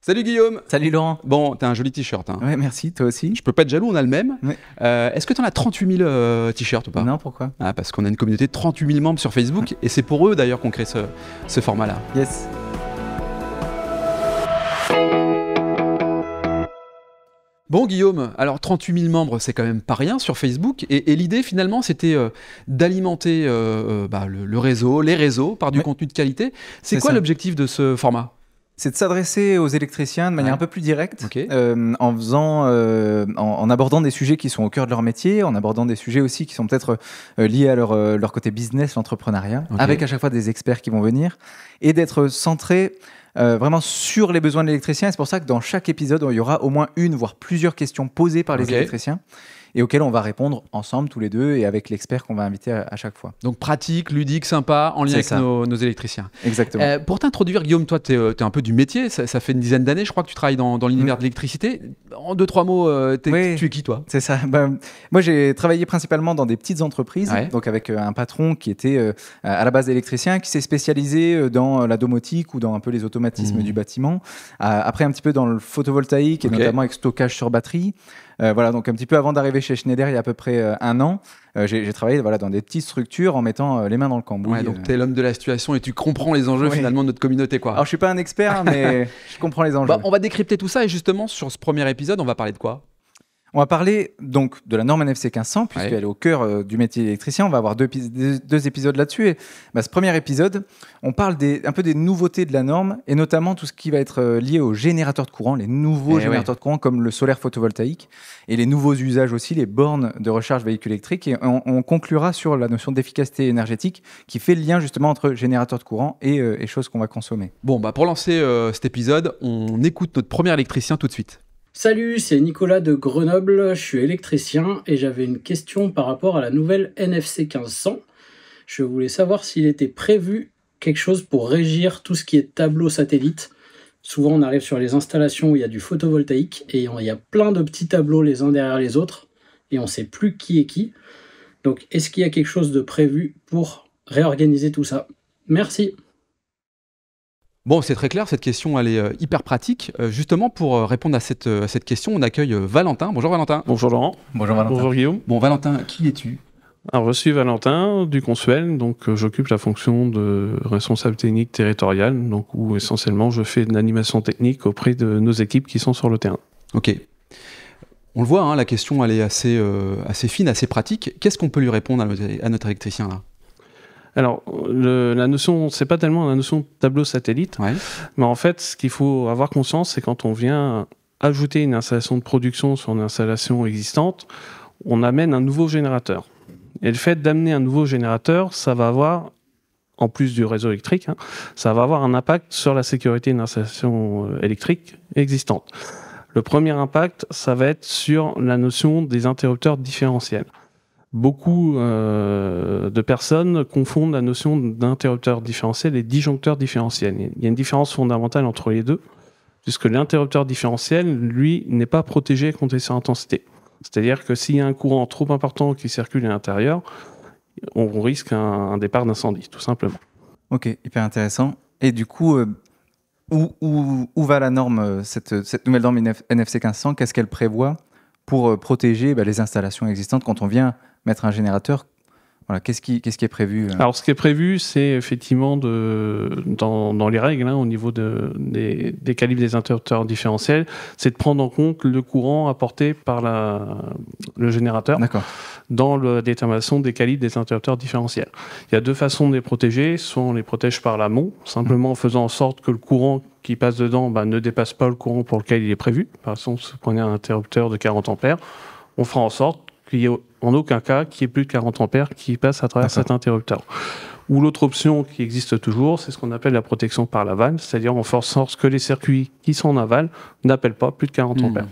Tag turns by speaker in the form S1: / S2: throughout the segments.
S1: Salut Guillaume.
S2: Salut Laurent.
S1: Bon, t'as un joli t-shirt. Hein.
S2: Ouais, merci, toi aussi.
S1: Je peux pas être jaloux, on a le même.
S2: Ouais.
S1: Est-ce que t'en as 38 000 t-shirts ou pas?
S2: Non, pourquoi?
S1: Parce qu'on a une communauté de 38 000 membres sur Facebook et c'est pour eux d'ailleurs qu'on crée ce format-là.
S2: Yes.
S1: Bon Guillaume, alors 38 000 membres, c'est quand même pas rien sur Facebook et l'idée finalement c'était d'alimenter le réseau, les réseaux par du contenu de qualité. C'est quoi l'objectif de ce format?
S2: C'est de s'adresser aux électriciens de manière un peu plus directe, en abordant des sujets qui sont au cœur de leur métier, en abordant des sujets aussi qui sont peut-être liés à leur côté business, l'entrepreneuriat, avec à chaque fois des experts qui vont venir, et d'être centré vraiment sur les besoins de l'électricien. Et c'est pour ça que dans chaque épisode, il y aura au moins une, voire plusieurs questions posées par les électriciens, et auxquelles on va répondre ensemble, tous les deux, et avec l'expert qu'on va inviter à chaque fois.
S1: Donc pratique, ludique, sympa, en lien avec nos électriciens.
S2: Exactement.
S1: Pour t'introduire, Guillaume, toi, tu es un peu du métier, ça fait une dizaine d'années, je crois que tu travailles dans l'univers de l'électricité. En 2-3 mots, tu es qui, toi?
S2: C'est ça. Moi, j'ai travaillé principalement dans des petites entreprises, donc avec un patron qui était à la base électricien, qui s'est spécialisé dans la domotique ou dans un peu les automatismes du bâtiment. Après, un petit peu dans le photovoltaïque, et notamment avec stockage sur batterie. Voilà, donc un petit peu avant d'arriver chez Schneider il y a à peu près un an, j'ai travaillé dans des petites structures en mettant les mains dans le cambouis.
S1: Ouais, donc tu es l'homme de la situation et tu comprends les enjeux finalement de notre communauté, quoi.
S2: Alors je suis pas un expert, mais je comprends les enjeux.
S1: On va décrypter tout ça et justement sur ce premier épisode, on va parler de quoi?
S2: On va parler donc de la norme NFC 1500, puisqu'elle est au cœur du métier électricien. On va avoir deux épisodes là-dessus. Et ce premier épisode, on parle un peu des nouveautés de la norme, et notamment tout ce qui va être lié aux générateurs de courant, les nouveaux générateurs de courant comme le solaire photovoltaïque, et les nouveaux usages aussi, les bornes de recharge véhicules électriques. Et on conclura sur la notion d'efficacité énergétique qui fait le lien justement entre générateurs de courant et choses qu'on va consommer.
S1: Bon, pour lancer cet épisode, on écoute notre premier électricien tout de suite.
S3: Salut, c'est Nicolas de Grenoble, je suis électricien et j'avais une question par rapport à la nouvelle NFC 1500. Je voulais savoir s'il était prévu quelque chose pour régir tout ce qui est tableau satellite. Souvent on arrive sur les installations où il y a du photovoltaïque et il y a plein de petits tableaux les uns derrière les autres et on ne sait plus qui est qui. Donc est-ce qu'il y a quelque chose de prévu pour réorganiser tout ça? Merci.
S1: Bon, c'est très clair, cette question, elle est hyper pratique. Justement, pour répondre à cette question, on accueille Valentin. Bonjour Valentin.
S4: Bonjour Laurent.
S2: Bonjour Valentin.
S4: Bonjour Guillaume.
S1: Bon, Valentin, qui es-tu?
S4: Alors, je suis Valentin du Consuel, donc j'occupe la fonction de responsable technique territorial, donc où essentiellement je fais de l'animation technique auprès de nos équipes qui sont sur le terrain.
S1: Ok. On le voit, la question, elle est assez fine, assez pratique. Qu'est-ce qu'on peut lui répondre à notre électricien là?
S4: Alors, la notion, c'est pas tellement la notion de tableau satellite, mais en fait, ce qu'il faut avoir conscience, c'est quand on vient ajouter une installation de production sur une installation existante, on amène un nouveau générateur. Et le fait d'amener un nouveau générateur, ça va avoir, en plus du réseau électrique, ça va avoir un impact sur la sécurité d'une installation électrique existante. Le premier impact, ça va être sur la notion des interrupteurs différentiels. Beaucoup de personnes confondent la notion d'interrupteur différentiel et disjoncteur différentiel. Il y a une différence fondamentale entre les deux, puisque l'interrupteur différentiel, lui, n'est pas protégé contre les intensités. C'est-à-dire que s'il y a un courant trop important qui circule à l'intérieur, on risque un départ d'incendie, tout simplement.
S2: Ok, hyper intéressant. Et du coup, où va la norme, cette nouvelle norme NFC 1500? Qu'est-ce qu'elle prévoit pour protéger les installations existantes quand on vient mettre un générateur? Voilà, qu'est-ce qui est prévu?
S4: Alors, ce qui est prévu, c'est effectivement dans les règles, au niveau des calibres des interrupteurs différentiels, c'est de prendre en compte le courant apporté par le générateur dans la détermination des calibres des interrupteurs différentiels. Il y a deux façons de les protéger. Soit on les protège par l'amont, simplement en faisant en sorte que le courant qui passe dedans ne dépasse pas le courant pour lequel il est prévu. Par exemple, si vous prenez un interrupteur de 40 ampères, on fera en sorte qu'il n'y ait en aucun cas qu'il y ait plus de 40 ampères qui passent à travers cet interrupteur. Ou l'autre option qui existe toujours, c'est ce qu'on appelle la protection par l'aval, c'est-à-dire on fait en sorte que les circuits qui sont en aval n'appellent pas plus de 40 ampères.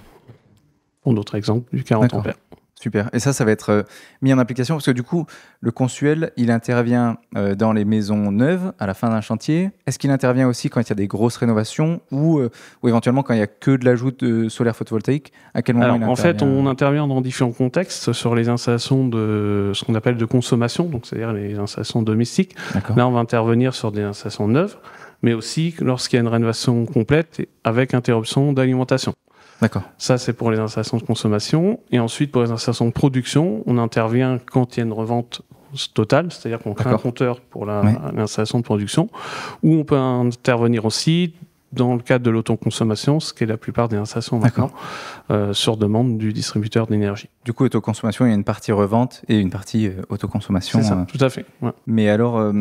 S4: Pour notre exemple, du 40 ampères.
S2: Super. Et ça va être mis en application parce que du coup, le Consuel, il intervient dans les maisons neuves à la fin d'un chantier. Est-ce qu'il intervient aussi quand il y a des grosses rénovations ou éventuellement quand il n'y a que de l'ajout de solaire photovoltaïque? À quel moment il intervient?
S4: En fait, on intervient dans différents contextes sur les installations de ce qu'on appelle de consommation, donc c'est-à-dire les installations domestiques. Là, on va intervenir sur des installations neuves. mais aussi lorsqu'il y a une rénovation complète avec interruption d'alimentation.
S2: D'accord.
S4: Ça, c'est pour les installations de consommation. Et ensuite, pour les installations de production, on intervient quand il y a une revente totale, c'est-à-dire qu'on crée un compteur pour l'installation de production, ou on peut intervenir aussi dans le cadre de l'autoconsommation, ce qui est la plupart des installations maintenant, sur demande du distributeur d'énergie.
S2: Du coup, autoconsommation, il y a une partie revente et une partie autoconsommation.
S4: C'est ça, tout à fait. Ouais.
S2: Mais alors,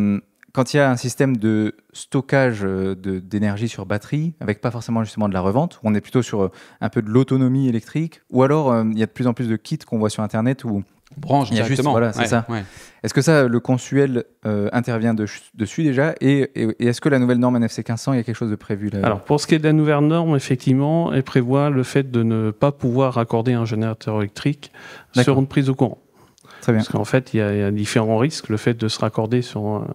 S2: quand il y a un système de stockage d'énergie sur batterie, avec pas forcément justement de la revente, on est plutôt sur un peu de l'autonomie électrique, ou alors il y a de plus en plus de kits qu'on voit sur Internet où
S1: branche
S2: il y a
S1: directement.
S2: Voilà, c'est ça. Ouais. Est-ce que ça, le Consuel intervient dessus déjà, et est-ce que la nouvelle norme NFC 1500, il y a quelque chose de prévu là?
S4: Alors, pour ce qui est de la nouvelle norme, effectivement, elle prévoit le fait de ne pas pouvoir raccorder un générateur électrique sur une prise de courant.
S2: Très bien.
S4: Parce qu'en fait, il y a différents risques. Le fait de se raccorder sur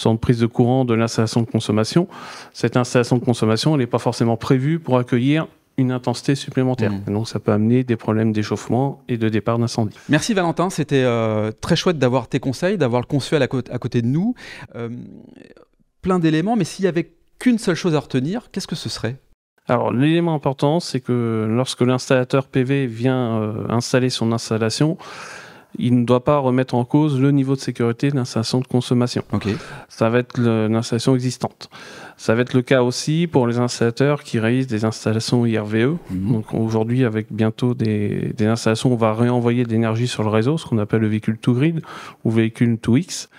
S4: une prise de courant de l'installation de consommation, cette installation de consommation, elle n'est pas forcément prévue pour accueillir une intensité supplémentaire. Et donc, ça peut amener des problèmes d'échauffement et de départ d'incendie.
S1: Merci Valentin, c'était très chouette d'avoir tes conseils, d'avoir le Consuel à côté de nous. Plein d'éléments, mais s'il n'y avait qu'une seule chose à retenir, qu'est-ce que ce serait ?
S4: Alors, l'élément important, c'est que lorsque l'installateur PV vient installer son installation, il ne doit pas remettre en cause le niveau de sécurité de l'installation de consommation.
S1: Okay.
S4: Ça va être l'installation existante. Ça va être le cas aussi pour les installateurs qui réalisent des installations IRVE. Donc aujourd'hui, avec bientôt des installations, on va réenvoyer de l'énergie sur le réseau, ce qu'on appelle le véhicule to grid ou véhicule to X.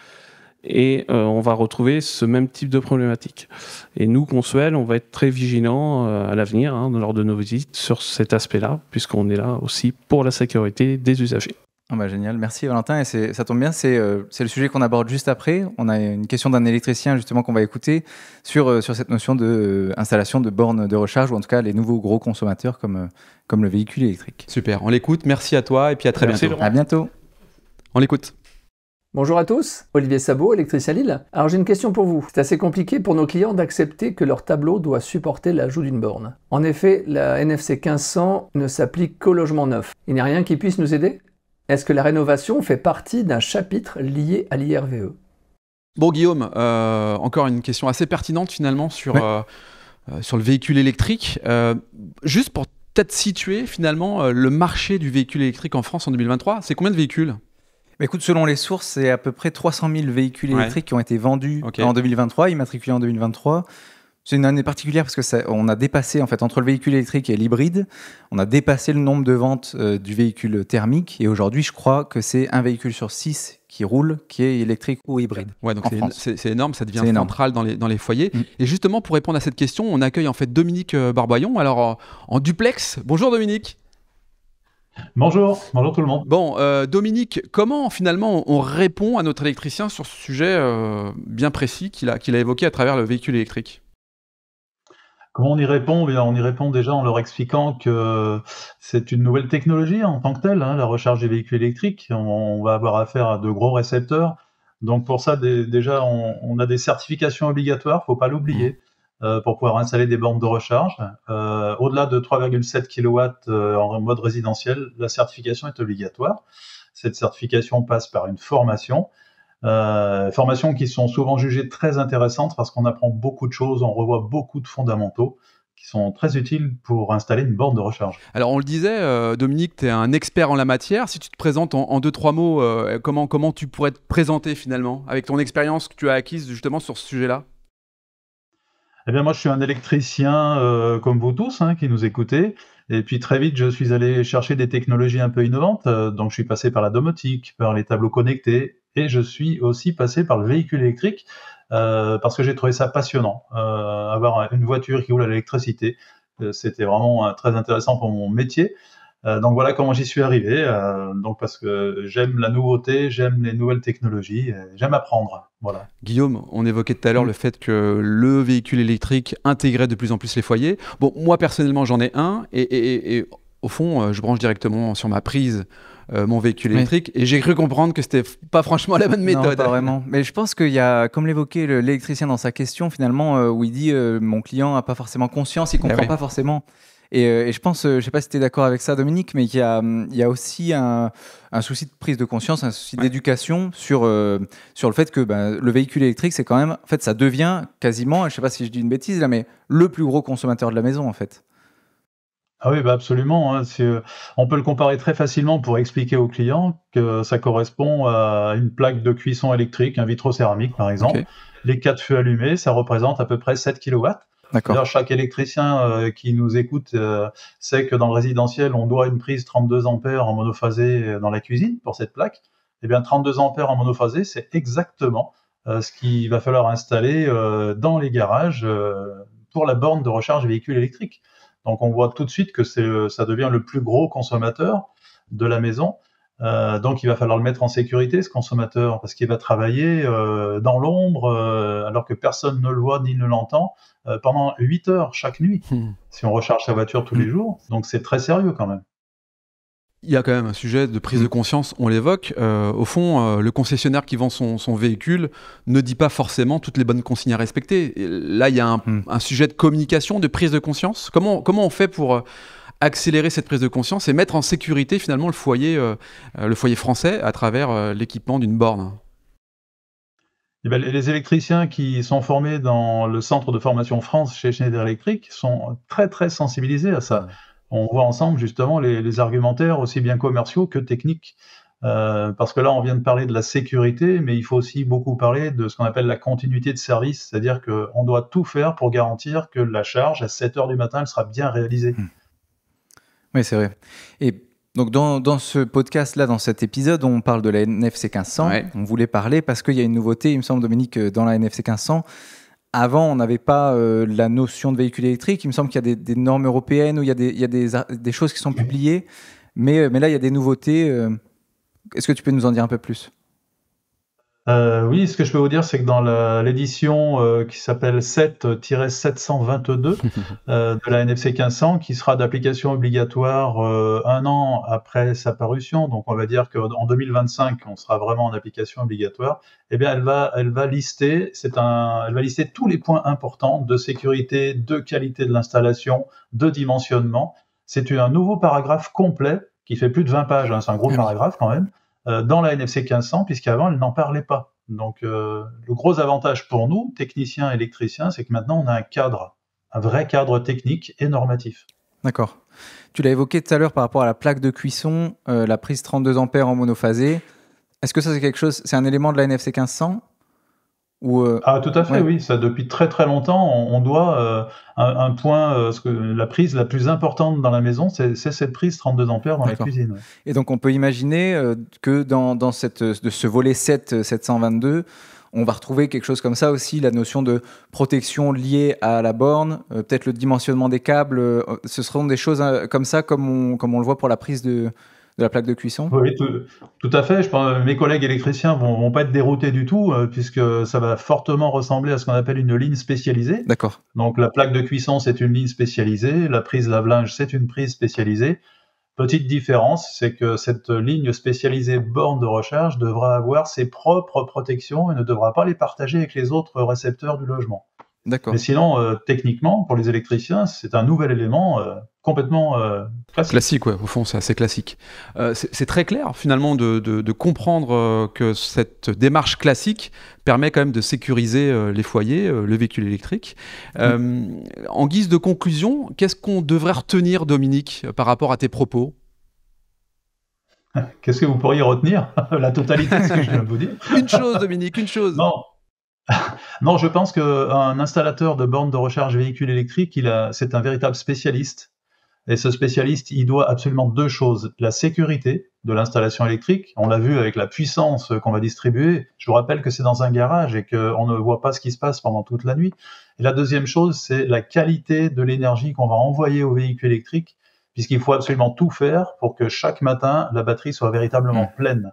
S4: Et on va retrouver ce même type de problématique. Et nous, Consuel, on va être très vigilants à l'avenir, lors de nos visites, sur cet aspect-là, puisqu'on est là aussi pour la sécurité des usagers.
S2: Oh bah génial, merci Valentin, et ça tombe bien, c'est le sujet qu'on aborde juste après. On a une question d'un électricien justement qu'on va écouter sur cette notion d'installation de bornes de recharge, ou en tout cas les nouveaux gros consommateurs comme le véhicule électrique.
S1: Super, on l'écoute, merci à toi et puis à très bientôt.
S2: À bientôt.
S1: On l'écoute.
S5: Bonjour à tous, Olivier Sabot, électricien Lille. Alors j'ai une question pour vous. C'est assez compliqué pour nos clients d'accepter que leur tableau doit supporter l'ajout d'une borne. En effet, la NFC 1500 ne s'applique qu'au logement neuf. Il n'y a rien qui puisse nous aider ? Est-ce que la rénovation fait partie d'un chapitre lié à l'IRVE ?
S1: Bon Guillaume, encore une question assez pertinente finalement sur le véhicule électrique. Juste pour peut-être situer finalement le marché du véhicule électrique en France en 2023, c'est combien de véhicules ?
S2: Écoute, selon les sources, c'est à peu près 300 000 véhicules électriques qui ont été vendus en 2023, immatriculés en 2023. C'est une année particulière parce que on a dépassé, en fait, entre le véhicule électrique et l'hybride, on a dépassé le nombre de ventes du véhicule thermique. Et aujourd'hui, je crois que c'est un véhicule sur 6 qui roule, qui est électrique ou hybride.
S1: Ouais, donc c'est énorme, ça devient central dans les foyers. Et justement, pour répondre à cette question, on accueille en fait Dominique Barbaillon. Alors, en duplex. Bonjour Dominique.
S6: Bonjour tout le monde.
S1: Bon, Dominique, comment finalement on répond à notre électricien sur ce sujet bien précis qu'il a évoqué à travers le véhicule électrique ?
S6: Comment on y répond ? Bien, on y répond déjà en leur expliquant que c'est une nouvelle technologie en tant que telle, la recharge des véhicules électriques. On va avoir affaire à de gros récepteurs. Donc pour ça, déjà, on a des certifications obligatoires, faut pas l'oublier, pour pouvoir installer des bornes de recharge. Au-delà de 3,7 kW en mode résidentiel, la certification est obligatoire. Cette certification passe par une formation. Formations qui sont souvent jugées très intéressantes parce qu'on apprend beaucoup de choses, on revoit beaucoup de fondamentaux qui sont très utiles pour installer une borne de recharge.
S1: Alors on le disait, Dominique, tu es un expert en la matière. Si tu te présentes en 2-3 mots, comment tu pourrais te présenter finalement avec ton expérience que tu as acquise justement sur ce sujet-là ?
S6: Eh bien moi je suis un électricien comme vous tous qui nous écoutez. Et puis très vite, je suis allé chercher des technologies un peu innovantes. Donc je suis passé par la domotique, par les tableaux connectés, et je suis aussi passé par le véhicule électrique parce que j'ai trouvé ça passionnant. Avoir une voiture qui roule à l'électricité, c'était vraiment très intéressant pour mon métier. Donc voilà comment j'y suis arrivé. Donc parce que j'aime la nouveauté, j'aime les nouvelles technologies, j'aime apprendre. Voilà.
S1: Guillaume, on évoquait tout à l'heure le fait que le véhicule électrique intégrait de plus en plus les foyers. Bon, moi personnellement j'en ai un et au fond je branche directement sur ma prise mon véhicule électrique et j'ai cru comprendre que c'était pas franchement la bonne méthode.
S2: Non, pas vraiment. Mais je pense qu'il y a, comme l'évoquait l'électricien dans sa question finalement, où il dit mon client n'a pas forcément conscience, il comprend pas forcément Et je pense, je ne sais pas si tu es d'accord avec ça, Dominique, mais il y a aussi un souci de prise de conscience, un souci d'éducation sur le fait que le véhicule électrique, c'est quand même, en fait, ça devient quasiment, je ne sais pas si je dis une bêtise là, mais le plus gros consommateur de la maison, en fait.
S6: Ah oui, absolument. Hein. On peut le comparer très facilement pour expliquer aux clients que ça correspond à une plaque de cuisson électrique, un vitrocéramique par exemple. Okay. Les 4 feux allumés, ça représente à peu près 7 kW. D'ailleurs, chaque électricien qui nous écoute sait que dans le résidentiel, on doit une prise 32 ampères en monophasé dans la cuisine pour cette plaque. Eh bien, 32 ampères en monophasé, c'est exactement ce qu'il va falloir installer dans les garages pour la borne de recharge véhicule électrique. Donc, on voit tout de suite que ça devient le plus gros consommateur de la maison. Donc, il va falloir le mettre en sécurité, ce consommateur, parce qu'il va travailler dans l'ombre, alors que personne ne le voit ni ne l'entend, pendant 8 heures chaque nuit, si on recharge sa voiture tous les jours. Donc, c'est très sérieux quand même.
S1: Il y a quand même un sujet de prise de conscience, on l'évoque. Au fond, le concessionnaire qui vend son véhicule ne dit pas forcément toutes les bonnes consignes à respecter. Et là, il y a un sujet de communication, de prise de conscience. Comment on fait pour accélérer cette prise de conscience et mettre en sécurité finalement le foyer français à travers l'équipement d'une borne ?
S6: Eh bien, les électriciens qui sont formés dans le centre de formation France chez Schneider Electric sont très très sensibilisés à ça. On voit ensemble justement les argumentaires aussi bien commerciaux que techniques. Parce que là, on vient de parler de la sécurité, mais il faut aussi beaucoup parler de ce qu'on appelle la continuité de service, c'est-à-dire qu'on doit tout faire pour garantir que la charge, à 7 heures du matin, elle sera bien réalisée.
S2: Oui, c'est vrai. Et donc, dans ce podcast-là, dans cet épisode, on parle de la NFC 1500. Ouais. On voulait parler parce qu'il y a une nouveauté, il me semble, Dominique, dans la NFC 1500. Avant, on n'avait pas la notion de véhicule électrique. Il me semble qu'il y a des normes européennes où il y a des choses qui sont publiées. Mais là, il y a des nouveautés. Est-ce que tu peux nous en dire un peu plus ?
S6: Oui, ce que je peux vous dire, c'est que dans l'édition qui s'appelle 7-722 de la NFC 1500, qui sera d'application obligatoire 1 an après sa parution, donc on va dire qu'en 2025, on sera vraiment en application obligatoire, eh bien, elle va lister tous les points importants de sécurité, de qualité de l'installation, de dimensionnement. C'est un nouveau paragraphe complet qui fait plus de 20 pages, hein, c'est un gros paragraphe quand même, dans la NFC 1500, puisqu'avant, elle n'en parlait pas. Donc, le gros avantage pour nous, techniciens, électriciens, c'est que maintenant, on a un vrai cadre technique et normatif.
S2: D'accord. Tu l'as évoqué tout à l'heure par rapport à la plaque de cuisson, la prise 32 ampères en monophasé. Est-ce que ça, c'est un élément de la NFC 1500
S6: Ah, tout à fait, oui. Ça, depuis très très longtemps, on doit un point, la prise la plus importante dans la maison, c'est cette prise 32 ampères dans la cuisine. Ouais.
S2: Et donc, on peut imaginer que dans ce volet 722, on va retrouver quelque chose comme ça aussi, la notion de protection liée à la borne, peut-être le dimensionnement des câbles. Ce seront des choses comme ça, comme on le voit pour la prise de la plaque de cuisson ?
S6: Oui, tout à fait. Je pense que mes collègues électriciens vont pas être déroutés du tout, puisque ça va fortement ressembler à ce qu'on appelle une ligne spécialisée.
S2: D'accord.
S6: Donc la plaque de cuisson, c'est une ligne spécialisée, la prise lave-linge, c'est une prise spécialisée. Petite différence, c'est que cette ligne spécialisée borne de recharge devra avoir ses propres protections et ne devra pas les partager avec les autres récepteurs du logement.
S2: D'accord.
S6: Mais sinon, techniquement, pour les électriciens, c'est un nouvel élément complètement classique.
S1: Classique, ouais, au fond, c'est assez classique. C'est très clair, finalement, de comprendre que cette démarche classique permet quand même de sécuriser les foyers, le véhicule électrique. En guise de conclusion, qu'est-ce qu'on devrait retenir, Dominique, par rapport à tes propos ?
S6: Qu'est-ce que vous pourriez retenir ? La totalité de ce que je viens de vous dire.
S1: Une chose, Dominique, une chose.
S6: Non, je pense qu'un installateur de bornes de recharge véhicule électrique, c'est un véritable spécialiste. Et ce spécialiste, il doit absolument 2 choses. La sécurité de l'installation électrique, on l'a vu avec la puissance qu'on va distribuer. Je vous rappelle que c'est dans un garage et qu'on ne voit pas ce qui se passe pendant toute la nuit. Et la deuxième chose, c'est la qualité de l'énergie qu'on va envoyer au véhicule électrique, puisqu'il faut absolument tout faire pour que chaque matin, la batterie soit véritablement pleine.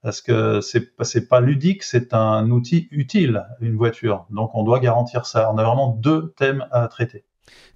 S6: Parce que c'est pas ludique, c'est un outil utile, une voiture. Donc on doit garantir ça. On a vraiment 2 thèmes à traiter.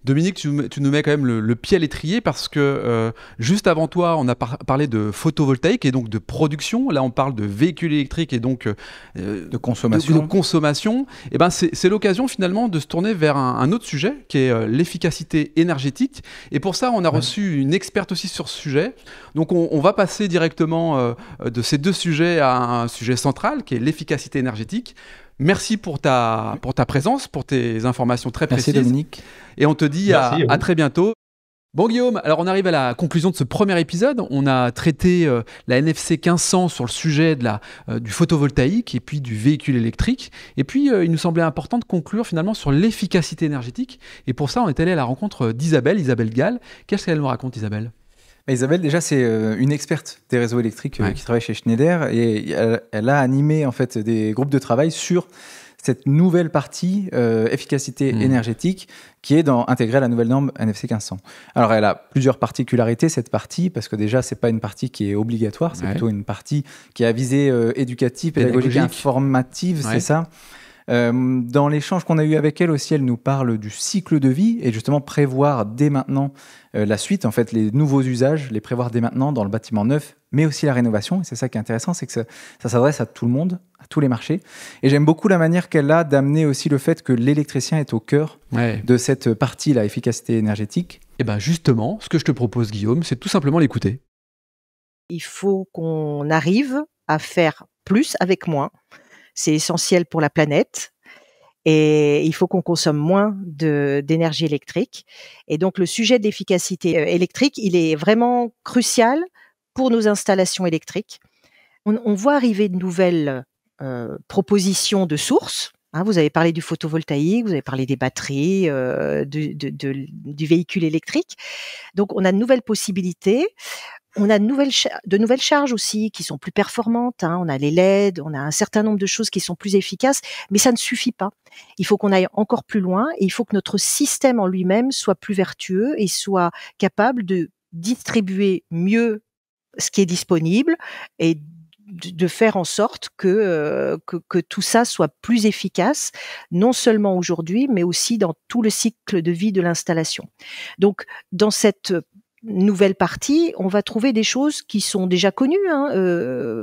S1: Dominique, tu nous mets quand même le pied à l'étrier parce que juste avant toi, on a parlé de photovoltaïque et donc de production. Là, on parle de véhicules électriques et donc
S2: de consommation.
S1: De consommation. Et ben, c'est l'occasion finalement de se tourner vers un autre sujet qui est l'efficacité énergétique. Et pour ça, on a reçu une experte aussi sur ce sujet. Donc, on va passer directement de ces deux sujets à un sujet central qui est l'efficacité énergétique. Merci pour ta présence, pour tes informations très précises.
S2: Merci Dominique.
S1: Et on te dit à très bientôt. Bon Guillaume, alors on arrive à la conclusion de ce premier épisode. On a traité la NFC 1500 sur le sujet du photovoltaïque et puis du véhicule électrique. Et puis il nous semblait important de conclure finalement sur l'efficacité énergétique. Et pour ça, on est allé à la rencontre Isabelle Gall. Qu'est-ce qu'elle nous raconte, Isabelle ?
S2: Isabelle, déjà, c'est une experte des réseaux électriques qui travaille chez Schneider et elle a animé en fait des groupes de travail sur cette nouvelle partie efficacité énergétique qui est intégrée à la nouvelle norme NFC 1500. Alors, elle a plusieurs particularités, cette partie, parce que déjà, c'est pas une partie qui est obligatoire, c'est plutôt une partie qui a visée éducative, pédagogique, informative, c'est ça. Dans l'échange qu'on a eu avec elle aussi, elle nous parle du cycle de vie et justement prévoir dès maintenant la suite, en fait, les nouveaux usages, les prévoir dès maintenant dans le bâtiment neuf, mais aussi la rénovation. Et c'est ça qui est intéressant, c'est que ça s'adresse à tout le monde, à tous les marchés. Et j'aime beaucoup la manière qu'elle a d'amener aussi le fait que l'électricien est au cœur de cette partie, la efficacité énergétique.
S1: Et bien justement, ce que je te propose, Guillaume, c'est tout simplement l'écouter.
S7: Il faut qu'on arrive à faire plus avec moins. C'est essentiel pour la planète et il faut qu'on consomme moins d'énergie électrique. Et donc, le sujet de l'efficacité électrique, il est vraiment crucial pour nos installations électriques. On voit arriver de nouvelles propositions de sources. Vous avez parlé du photovoltaïque, vous avez parlé des batteries, du véhicule électrique. Donc, on a de nouvelles possibilités. On a de nouvelles charges aussi qui sont plus performantes. On a les LED, on a un certain nombre de choses qui sont plus efficaces, mais ça ne suffit pas. Il faut qu'on aille encore plus loin et il faut que notre système en lui-même soit plus vertueux et soit capable de distribuer mieux ce qui est disponible et de faire en sorte que tout ça soit plus efficace, non seulement aujourd'hui, mais aussi dans tout le cycle de vie de l'installation. Donc, dans cette nouvelle partie, on va trouver des choses qui sont déjà connues.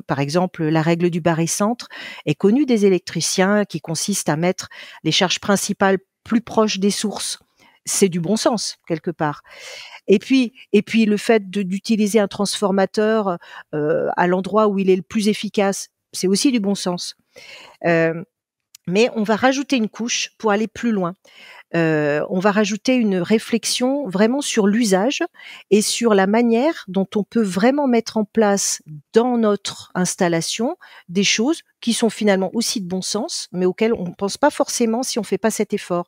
S7: Par exemple, la règle du barycentre est connue des électriciens, qui consiste à mettre les charges principales plus proches des sources. C'est du bon sens, quelque part. Et puis le fait d'utiliser un transformateur à l'endroit où il est le plus efficace, c'est aussi du bon sens. Mais on va rajouter une couche pour aller plus loin. On va rajouter une réflexion vraiment sur l'usage et sur la manière dont on peut vraiment mettre en place dans notre installation des choses qui sont finalement aussi de bon sens, mais auxquelles on ne pense pas forcément si on ne fait pas cet effort.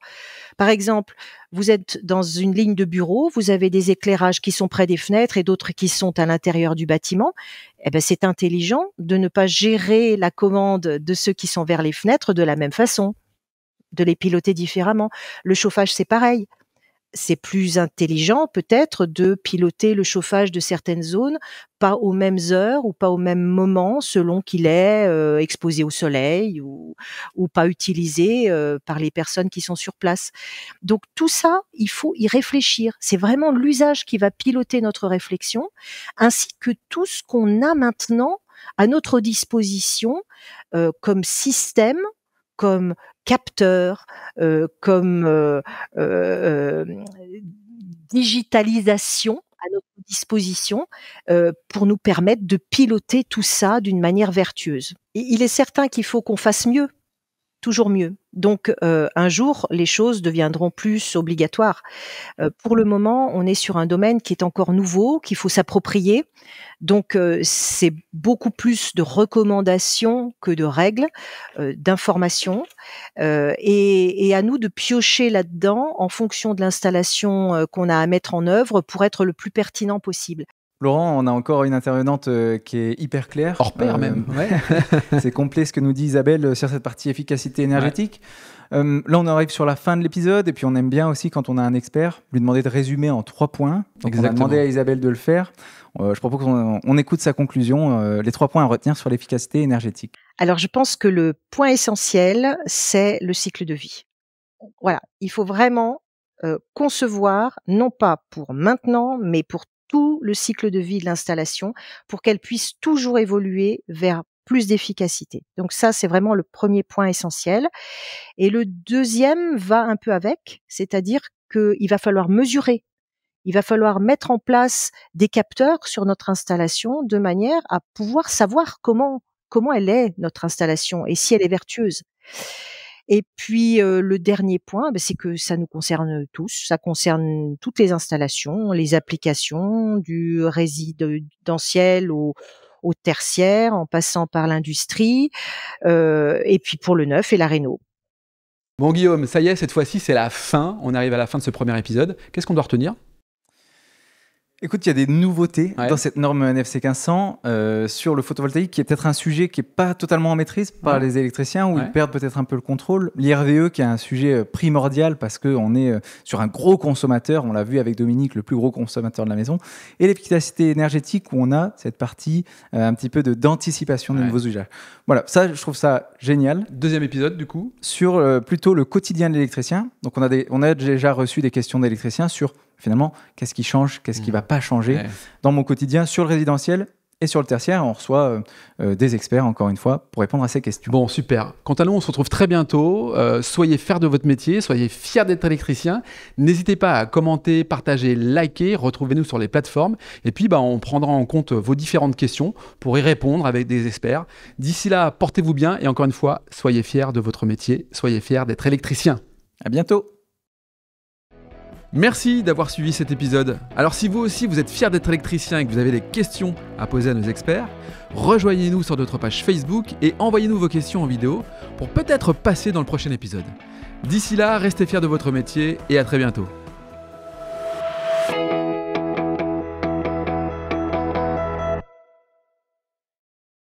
S7: Par exemple, vous êtes dans une ligne de bureau, vous avez des éclairages qui sont près des fenêtres et d'autres qui sont à l'intérieur du bâtiment. Eh ben, c'est intelligent de ne pas gérer la commande de ceux qui sont vers les fenêtres de la même façon, de les piloter différemment. Le chauffage, c'est pareil. C'est plus intelligent peut-être de piloter le chauffage de certaines zones, pas aux mêmes heures ou pas au même moment, selon qu'il est exposé au soleil ou pas utilisé par les personnes qui sont sur place. Donc tout ça, il faut y réfléchir. C'est vraiment l'usage qui va piloter notre réflexion, ainsi que tout ce qu'on a maintenant à notre disposition comme système, comme capteur, comme digitalisation à notre disposition pour nous permettre de piloter tout ça d'une manière vertueuse. Et il est certain qu'il faut qu'on fasse mieux, toujours mieux. Donc, un jour, les choses deviendront plus obligatoires. Pour le moment, on est sur un domaine qui est encore nouveau, qu'il faut s'approprier. Donc, c'est beaucoup plus de recommandations que de règles, d'informations. Et à nous de piocher là-dedans en fonction de l'installation qu'on a à mettre en œuvre pour être le plus pertinent possible.
S2: Laurent, on a encore une intervenante qui est hyper claire.
S1: Hors pair même.
S2: Ouais. C'est complet ce que nous dit Isabelle sur cette partie efficacité énergétique. Ouais. Là, on arrive sur la fin de l'épisode et puis on aime bien aussi quand on a un expert, lui demander de résumer en 3 points. Donc on a demandé à Isabelle de le faire. Je propose qu'on écoute sa conclusion, les 3 points à retenir sur l'efficacité énergétique.
S7: Alors, je pense que le point essentiel, c'est le cycle de vie. Voilà, il faut vraiment concevoir, non pas pour maintenant, mais pour tout le cycle de vie de l'installation, pour qu'elle puisse toujours évoluer vers plus d'efficacité. Donc ça, c'est vraiment le premier point essentiel. Et le deuxième va un peu avec, c'est-à-dire qu'il va falloir mesurer. Il va falloir mettre en place des capteurs sur notre installation de manière à pouvoir savoir comment elle est, notre installation, et si elle est vertueuse. Et puis le dernier point, c'est que ça nous concerne tous, ça concerne toutes les installations, les applications, du résidentiel au tertiaire, en passant par l'industrie, et puis pour le neuf et la réno.
S1: Bon Guillaume, ça y est, cette fois-ci c'est la fin, on arrive à la fin de ce premier épisode. Qu'est-ce qu'on doit retenir ?
S2: Écoute, il y a des nouveautés dans cette norme NFC 1500 sur le photovoltaïque, qui est peut-être un sujet qui n'est pas totalement en maîtrise par les électriciens, où ils perdent peut-être un peu le contrôle. L'IRVE, qui est un sujet primordial parce qu'on est sur un gros consommateur, on l'a vu avec Dominique, le plus gros consommateur de la maison, et l'efficacité énergétique, où on a cette partie un petit peu d'anticipation des nouveaux usages. Voilà, ça, je trouve ça génial.
S1: Deuxième épisode, du coup.
S2: Sur plutôt le quotidien de l'électricien. Donc, on a déjà reçu des questions d'électriciens sur finalement, qu'est-ce qui change, qu'est-ce qui ne va pas changer dans mon quotidien sur le résidentiel et sur le tertiaire. On reçoit des experts, encore une fois, pour répondre à ces questions.
S1: Bon, super. Quant à nous, on se retrouve très bientôt. Soyez fiers de votre métier, soyez fiers d'être électricien. N'hésitez pas à commenter, partager, liker. Retrouvez-nous sur les plateformes. Et puis, on prendra en compte vos différentes questions pour y répondre avec des experts. D'ici là, portez-vous bien. Et encore une fois, soyez fiers de votre métier. Soyez fiers d'être électricien.
S2: À bientôt.
S1: Merci d'avoir suivi cet épisode. Alors si vous aussi vous êtes fiers d'être électricien et que vous avez des questions à poser à nos experts, rejoignez-nous sur notre page Facebook et envoyez-nous vos questions en vidéo pour peut-être passer dans le prochain épisode. D'ici là, restez fiers de votre métier et à très bientôt.